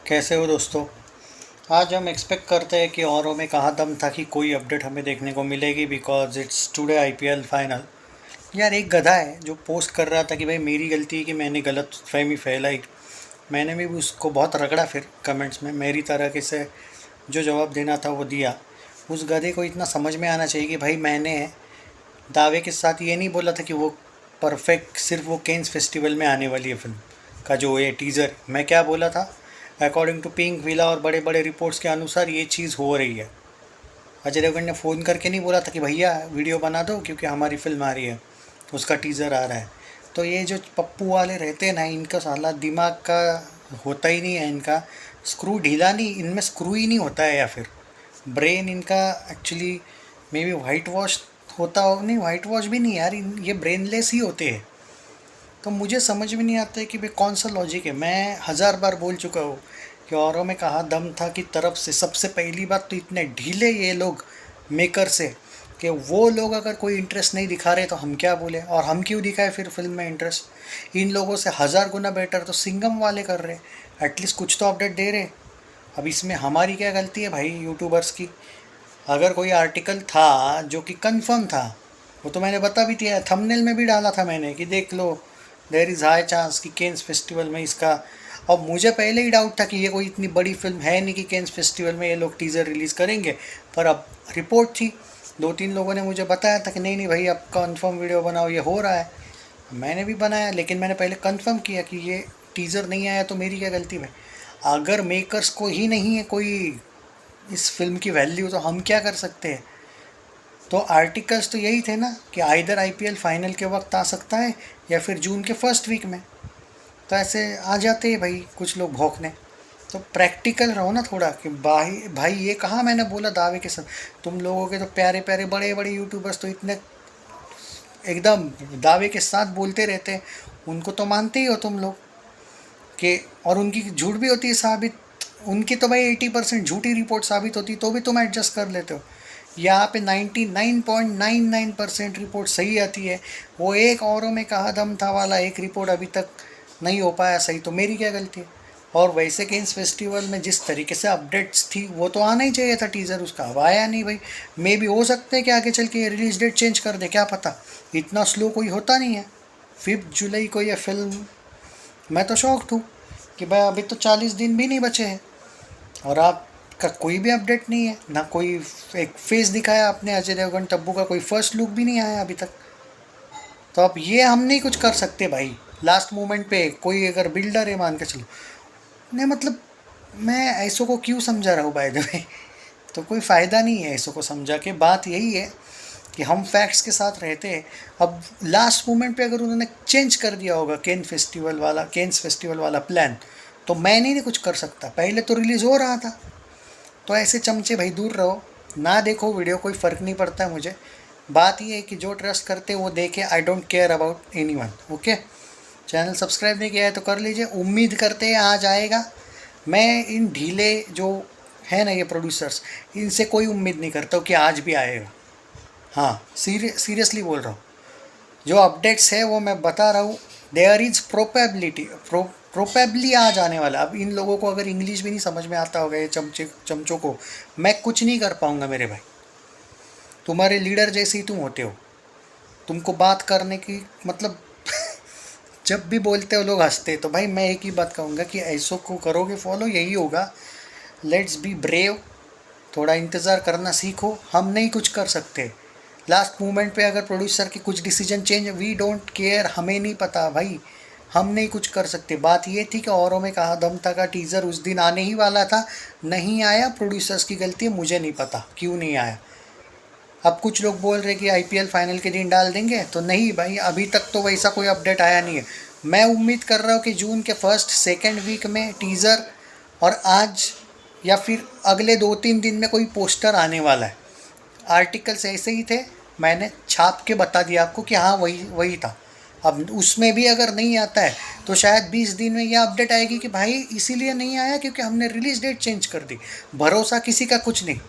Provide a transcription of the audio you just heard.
कैसे हो दोस्तों। आज हम एक्सपेक्ट करते हैं कि औरों में कहाँ दम था कि कोई अपडेट हमें देखने को मिलेगी because it's today IPL final. यार एक गधा है जो पोस्ट कर रहा था कि भाई मेरी गलती है कि मैंने गलत फहमी फैलाई। मैंने भी उसको बहुत रगड़ा फिर कमेंट्स में मेरी तरह के से जो जवाब देना था वो दिया। उस गधे को इतना समझ में आना चाहिए कि भाई मैंने दावे के साथ ये नहीं बोला था कि वो परफेक्ट सिर्फ वो केन्स फेस्टिवल में आने वाली है फिल्म का जो ये टीज़र। मैं क्या बोला था, अकॉर्डिंग टू पिंक विला और बड़े बड़े रिपोर्ट्स के अनुसार ये चीज़ हो रही है। अजय देवगन ने फ़ोन करके नहीं बोला था कि भैया वीडियो बना दो क्योंकि हमारी फिल्म आ रही है, उसका टीज़र आ रहा है। तो ये जो पप्पू वाले रहते हैं ना, इनका साला दिमाग का होता ही नहीं है, इनका स्क्रू ढीला नहीं, इनमें स्क्रू ही नहीं होता है, या फिर ब्रेन इनका actually may be white wash होता हो। नहीं, वाइट वॉश भी नहीं यार, ये ब्रेनलेस ही होते हैं। तो मुझे समझ में नहीं आता है कि भाई कौन सा लॉजिक है। मैं हज़ार बार बोल चुका हूँ कि औरों में कहा दम था की तरफ से सबसे पहली बात तो इतने ढीले ये लोग मेकर से कि वो लोग अगर कोई इंटरेस्ट नहीं दिखा रहे तो हम क्या बोले, और हम क्यों दिखाए फिर फिल्म में इंटरेस्ट। इन लोगों से हज़ार गुना बेटर तो सिंगम वाले कर रहे, एटलीस्ट कुछ तो अपडेट दे रहे। अब इसमें हमारी क्या गलती है भाई यूट्यूबर्स की। अगर कोई आर्टिकल था जो कि कंफर्म था, वो तो मैंने बता भी दिया, थंबनेल में भी डाला था मैंने कि देख लो देयर इज़ हाई चांस कि केन्स फेस्टिवल में इसका। अब मुझे पहले ही डाउट था कि ये कोई इतनी बड़ी फिल्म है नहीं कि केन्स फेस्टिवल में ये लोग टीज़र रिलीज़ करेंगे। पर अब रिपोर्ट थी, दो तीन लोगों ने मुझे बताया था कि नहीं नहीं भाई अब कंफर्म वीडियो बनाओ, ये हो रहा है। मैंने भी बनाया, लेकिन मैंने पहले कंफर्म किया कि ये टीज़र नहीं आया तो मेरी क्या गलती भाई। अगर मेकर्स को ही नहीं है कोई इस फिल्म की वैल्यू तो हम क्या कर सकते हैं। तो आर्टिकल्स तो यही थे ना कि आइदर आईपीएल फाइनल के वक्त आ सकता है या फिर जून के फर्स्ट वीक में। तो ऐसे आ जाते हैं भाई कुछ लोग भौंकने। तो प्रैक्टिकल रहो ना थोड़ा कि भाई भाई ये कहाँ मैंने बोला दावे के साथ। तुम लोगों के तो प्यारे प्यारे बड़े बड़े यूट्यूबर्स तो इतने एकदम दावे के साथ बोलते रहते हैं, उनको तो मानते ही हो तुम लोग कि, और उनकी झूठ भी होती है साबित। उनकी तो भाई 80% झूठी रिपोर्ट साबित होती तो भी तुम एडजस्ट कर लेते हो। यहाँ पे 99.99% रिपोर्ट सही आती है। वो एक औरों में कहा दम था वाला एक रिपोर्ट अभी तक नहीं हो पाया सही, तो मेरी क्या गलती है। और वैसे केन्स फेस्टिवल में जिस तरीके से अपडेट्स थी वो तो आना ही चाहिए था टीज़र, उसका अब आया नहीं भाई। मे भी हो सकता है कि आगे चल के रिलीज डेट चेंज कर दे, क्या पता। इतना स्लो कोई होता नहीं है। 5 जुलाई को ये फिल्म, मैं तो शॉक्ड हूँ कि भाई अभी तो 40 दिन भी नहीं बचे हैं और आपका कोई भी अपडेट नहीं है ना। कोई एक फेस दिखाया आपने अजय देवगन तब्बू का, कोई फर्स्ट लुक भी नहीं आया अभी तक। तो अब ये हम नहीं कुछ कर सकते भाई। लास्ट मोमेंट पे कोई अगर बिल्डर है मान के चलो, नहीं मतलब मैं ऐसों को क्यों समझा रहा हूँ बाय द वे। तो कोई फ़ायदा नहीं है ऐसों को समझा के। बात यही है कि हम फैक्ट्स के साथ रहते हैं। अब लास्ट मोमेंट पे अगर उन्होंने चेंज कर दिया होगा केन्स फेस्टिवल वाला प्लान, तो मैं नहीं कुछ कर सकता। पहले तो रिलीज़ हो रहा था। तो ऐसे चमचे भाई दूर रहो, ना देखो वीडियो, कोई फ़र्क नहीं पड़ता है मुझे। बात ये है कि जो ट्रस्ट करते वो देखे, I don't care about any one. Okay, channel subscribe नहीं किया है तो कर लीजिए। उम्मीद करते हैं आज आएगा। मैं इन ढीले जो है ना ये प्रोड्यूसर्स, इनसे कोई उम्मीद नहीं करता हूँ कि आज भी आएगा। हाँ, सीरियसली बोल रहा हूँ। जो अपडेट्स है वो मैं बता रहा हूँ। देयर इज़ प्रोबेबली आ जाने वाला। अब इन लोगों को अगर इंग्लिश भी नहीं समझ में आता होगा, ये चमचों को मैं कुछ नहीं कर पाऊँगा मेरे भाई। तुम्हारे लीडर जैसे ही तुम होते हो, तुमको बात करने की मतलब जब भी बोलते हो लोग हंसते। तो भाई मैं एक ही बात कहूँगा कि ऐसों को करोगे फॉलो, यही होगा। लेट्स बी ब्रेव, थोड़ा इंतज़ार करना सीखो। हम नहीं कुछ कर सकते। लास्ट मोमेंट पे अगर प्रोड्यूसर की कुछ decision change, we don't care, हमें नहीं पता भाई, हम नहीं कुछ कर सकते। बात ये थी कि औरों में कहा दम था का टीज़र उस दिन आने ही वाला था, नहीं आया। प्रोड्यूसर्स की गलती है, मुझे नहीं पता क्यों नहीं आया। अब कुछ लोग बोल रहे कि आईपीएल फाइनल के दिन डाल देंगे, तो नहीं भाई, अभी तक तो वैसा कोई अपडेट आया नहीं है। मैं उम्मीद कर रहा हूँ कि जून के फर्स्ट सेकेंड वीक में टीज़र, और आज या फिर अगले 2-3 दिन में कोई पोस्टर आने वाला है। आर्टिकल्स ऐसे ही थे, मैंने छाप के बता दिया आपको कि हाँ वही वही था। अब उसमें भी अगर नहीं आता है तो शायद 20 दिन में यह अपडेट आएगी कि भाई इसीलिए नहीं आया क्योंकि हमने रिलीज़ डेट चेंज कर दी। भरोसा किसी का कुछ नहीं।